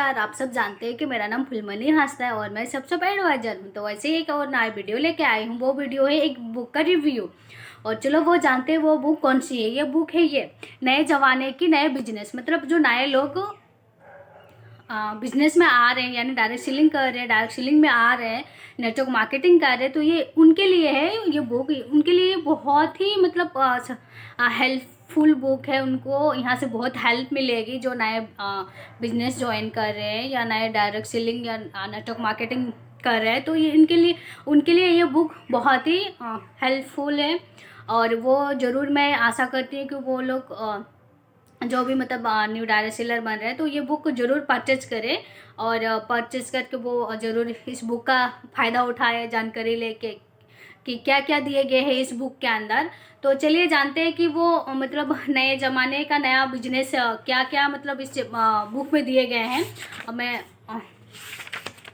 नमस्कार। आप सब जानते हैं कि मेरा नाम फुलमनी हासदा है और मैं सबसे एडवाइजर हूँ। तो वैसे ही एक और नया वीडियो लेके आई हूँ। वो वीडियो है एक बुक का रिव्यू। और चलो वो जानते हैं वो बुक कौन सी है। ये बुक है ये नए जमाने की नए बिजनेस, मतलब जो नए लोग बिजनेस में आ रहे हैं, यानी डायरेक्ट सेलिंग कर रहे हैं, डायरेक्ट सेलिंग में आ रहे हैं, नेटवर्क मार्केटिंग कर रहे हैं, तो ये उनके लिए है। ये बुक उनके लिए बहुत ही मतलब हेल्पफुल बुक है। उनको यहाँ से बहुत हेल्प मिलेगी जो नए बिजनेस ज्वाइन कर रहे हैं या नए डायरेक्ट सेलिंग या नेटवर्क मार्केटिंग कर रहे हैं। तो ये उनके लिए ये बुक बहुत ही हेल्पफुल है। और वो ज़रूर मैं आशा करती हूँ कि वो लोग जो भी मतलब न्यू डायरेक्ट सेलर बन रहे हैं तो ये बुक ज़रूर परचेज करें। और परचेज करके वो ज़रूर इस बुक का फ़ायदा उठाए, जानकारी लेके कि क्या क्या दिए गए हैं इस बुक के अंदर। तो चलिए जानते हैं कि वो मतलब नए ज़माने का नया बिजनेस क्या क्या मतलब इस बुक में दिए गए हैं।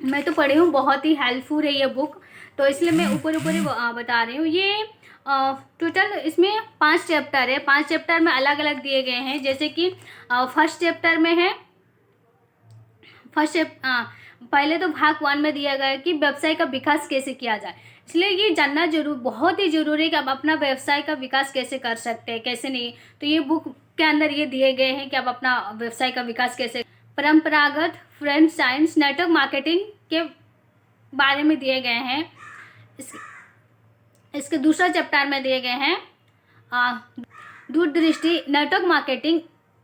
मैं तो पढ़ी हूँ, बहुत ही हेल्पफुल है ये बुक, तो इसलिए मैं ऊपर ऊपर ही बता रही हूँ। ये टोटल इसमें 5 चैप्टर है। 5 चैप्टर में अलग अलग दिए गए हैं। जैसे कि फर्स्ट चैप्टर में है पहले तो भाग 1 में दिया गया है कि व्यवसाय का विकास कैसे किया जाए। इसलिए ये जानना बहुत ही जरूरी है कि आप अपना व्यवसाय का विकास कैसे कर सकते हैं, कैसे नहीं। तो ये बुक के अंदर ये दिए गए हैं कि आप अपना व्यवसाय का विकास कैसे, परंपरागत फ्रेंच साइंस नेटवर्क मार्केटिंग के बारे में दिए गए हैं। इसके दूसरा चैप्टर में दिए गए हैं दूरदृष्टि नेटवर्क मार्केटिंग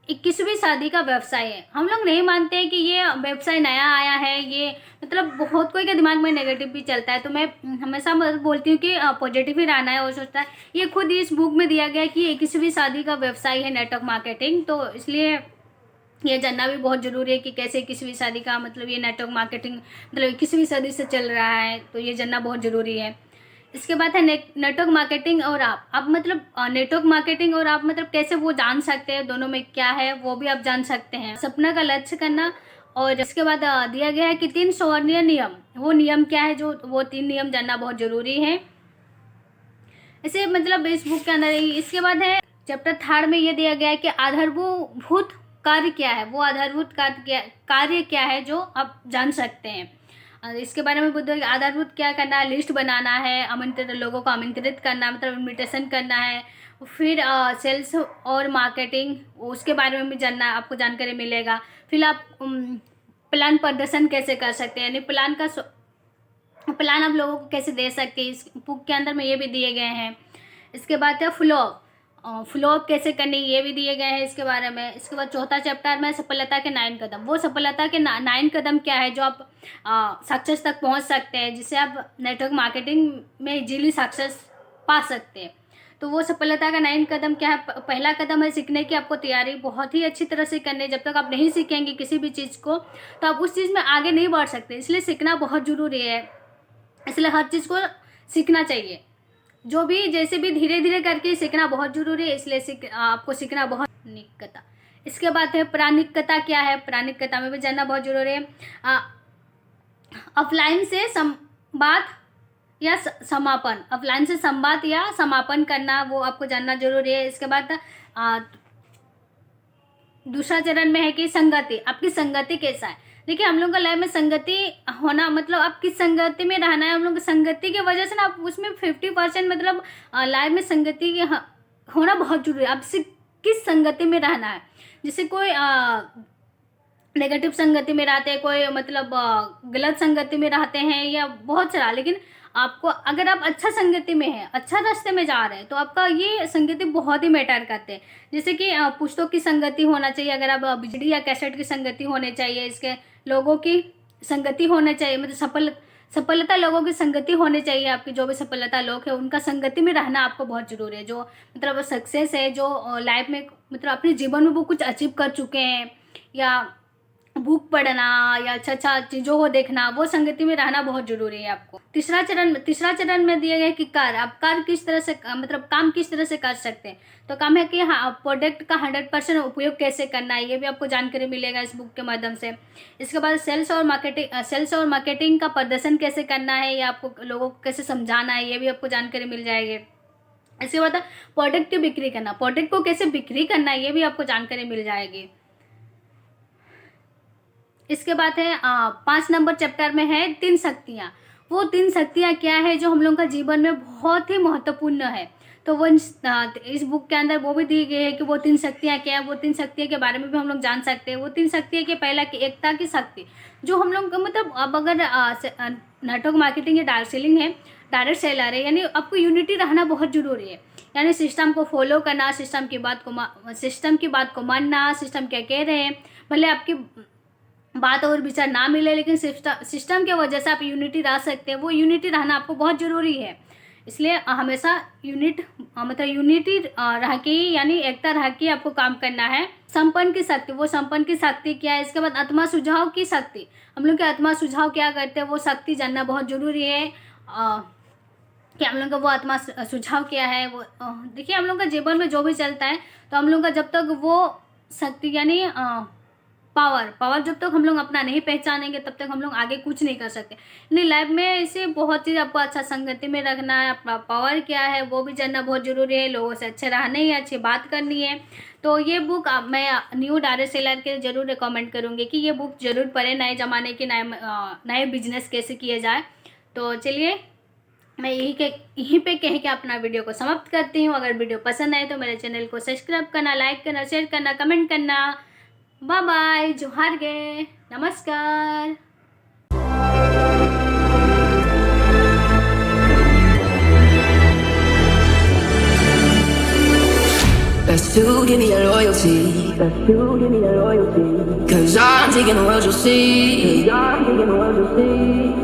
21वीं सदी का व्यवसाय है। हम लोग नहीं मानते हैं कि ये व्यवसाय नया आया है। ये मतलब बहुत कोई के दिमाग में नेगेटिव भी चलता है, तो मैं हमेशा बोलती हूँ कि पॉजिटिव ही रहना है। और सोचता है ये खुद इस बुक में दिया गया है कि 21वीं सदी का व्यवसाय है नेटवर्क मार्केटिंग। तो इसलिए ये जानना भी बहुत ज़रूरी है कि कैसे 21वीं सदी का मतलब ये नेटवर्क मार्केटिंग मतलब 21वीं सदी से चल रहा है, तो ये जानना बहुत ज़रूरी है। इसके बाद है नेटवर्क मार्केटिंग और आप मतलब नेटवर्क मार्केटिंग और आप मतलब कैसे वो जान सकते हैं, दोनों में क्या है वो भी आप जान सकते हैं। सपना का लक्ष्य करना। और इसके बाद दिया गया है कि 3 स्वर्ण नियम। वो नियम क्या है, जो वो 3 नियम जानना बहुत ज़रूरी है। इसे मतलब इस बुक के अंदर इसके बाद है चैप्टर 3 में ये दिया गया है कि आधारभूत कार्य क्या है। वो आधारभूत कार्य क्या है जो आप जान सकते हैं। इसके बारे में बोलते हैं कि आधारभूत क्या करना है, लिस्ट बनाना है, आमंत्रित लोगों को आमंत्रित करना मतलब इन्विटेशन करना है। फिर सेल्स और मार्केटिंग उसके बारे में भी जानना, आपको जानकारी मिलेगा। फिर आप प्लान प्रदर्शन कैसे कर सकते हैं, यानी प्लान आप लोगों को कैसे दे सकते हैं, इस बुक के अंदर में ये भी दिए गए हैं। इसके बाद है फ्लो अप कैसे करनी, ये भी दिए गए हैं इसके बारे में। इसके बाद चौथा चैप्टर में सफलता के 9 कदम। वो सफलता के 9 कदम क्या है जो आप सक्सेस तक पहुंच सकते हैं, जिससे आप नेटवर्क मार्केटिंग में इजीली सक्सेस पा सकते हैं। तो वो सफलता का 9 कदम क्या है। पहला कदम है सीखने की आपको तैयारी बहुत ही अच्छी तरह से करनी है। जब तक आप नहीं सीखेंगे किसी भी चीज़ को तो आप उस चीज़ में आगे नहीं बढ़ सकते, इसलिए सीखना बहुत ज़रूरी है। इसलिए हर चीज़ को सीखना चाहिए, जो भी जैसे भी धीरे धीरे करके सीखना बहुत जरूरी है। इसलिए आपको सीखना बहुत निकता। इसके बाद है प्राणिकता क्या है। प्राणिकता में भी जानना बहुत जरूरी है। ऑफलाइन से संवाद या समापन, ऑफलाइन से संवाद या समापन करना वो आपको जानना जरूरी है। इसके बाद दूसरा चरण में है कि संगति, आपकी संगति कैसा है। देखिए हम लोग का लाइफ में संगति होना मतलब आप किस संगति में रहना है। हम लोग संगति की वजह से ना आप उसमें 50% मतलब लाइफ में संगति होना बहुत जरूरी है। आप किस संगति में रहना है। जैसे कोई नेगेटिव संगति में रहते हैं, कोई मतलब गलत संगति में रहते हैं या बहुत सारा, लेकिन आपको अगर आप अच्छा संगति में है, अच्छा रास्ते में जा रहे हैं, तो आपका ये संगति बहुत ही मैटर करते हैं। जैसे कि पुस्तक की संगति होना चाहिए, अगर आप बिजली या कैसेट की संगति होनी चाहिए, इसके लोगों की संगति होना चाहिए, मतलब सफलता लोगों की संगति होनी चाहिए। आपकी जो भी सफलता लोग है उनका संगति में रहना आपको बहुत जरूरी है। जो मतलब सक्सेस है, जो लाइफ में मतलब अपने जीवन में वो कुछ अचीव कर चुके हैं, या बुक पढ़ना या अच्छा चीज़ों को देखना, वो संगति में रहना बहुत जरूरी है आपको। तीसरा चरण में दिया गया कि आप कार्य किस तरह से मतलब काम किस तरह से कर सकते हैं। तो काम है कि हाँ प्रोडक्ट का 100% उपयोग कैसे करना है, ये भी आपको जानकारी मिलेगा इस बुक के माध्यम से। इसके बाद सेल्स और मार्केटिंग का प्रदर्शन कैसे करना है, या आपको लोगों को कैसे समझाना है, ये भी आपको जानकारी मिल जाएगी। इसके बाद प्रोडक्ट की बिक्री करना, प्रोडक्ट को कैसे बिक्री करना है, ये भी आपको जानकारी मिल जाएगी। इसके बाद है 5 नंबर चैप्टर में है 3 शक्तियाँ। वो 3 शक्तियाँ क्या है जो हम लोगों का जीवन में बहुत ही महत्वपूर्ण है। तो वो इस बुक के अंदर वो भी दी गई है कि वो 3 शक्तियाँ क्या है। वो 3 शक्तियों के बारे में भी हम लोग जान सकते हैं। वो 3 शक्तियाँ की पहला की एकता की शक्ति, जो हम लोग मतलब अब अगर नेटवर्क मार्केटिंग या डायरेक्ट सेलर है, यानी आपको यूनिटी रहना बहुत जरूरी है। यानी सिस्टम को फॉलो करना, सिस्टम की बात को मानना, सिस्टम क्या कह रहे हैं, भले आपकी बात और विचार ना मिले, लेकिन सिस्टम के वजह से आप यूनिटी रह सकते हैं। वो यूनिटी रहना आपको बहुत ज़रूरी है। इसलिए हमेशा यूनिटी रह के ही, यानी एकता रह के आपको काम करना है। संपन्न की शक्ति, वो संपन्न की शक्ति क्या है। इसके बाद आत्मा सुझाव की शक्ति, हम लोग के आत्मा सुझाव क्या करते हैं, वो शक्ति जानना बहुत ज़रूरी है कि हम लोग का वो आत्मा सुझाव क्या है। वो देखिए, हम लोग का जीवन में जो भी चलता है, तो हम लोग का जब तक वो शक्ति यानी पावर जब तक हम लोग अपना नहीं पहचानेंगे, तब तक हम लोग आगे कुछ नहीं कर सकते। यानी लाइफ में ऐसे बहुत चीज़ आपको अच्छा संगति में रखना है। अपना पावर क्या है वो भी जानना बहुत ज़रूरी है। लोगों से अच्छे रहना है, अच्छी बात करनी है। तो ये बुक मैं न्यू डायरेक्ट सेलर के जरूर रिकमेंड करूँगी कि ये बुक जरूर पढ़े, नए ज़माने के नए बिजनेस कैसे किए जाए। तो चलिए, मैं यहीं पे कह के अपना वीडियो को समाप्त करती हूँ। अगर वीडियो पसंद आए तो मेरे चैनल को सब्सक्राइब करना, लाइक करना, शेयर करना, कमेंट करना। बाय बाय, जोहार गे, नमस्कार। Best to give me your loyalty. Best to give me your loyalty. 'Cause I'm taking the world, you'll see. 'Cause I'm taking the world, you'll see.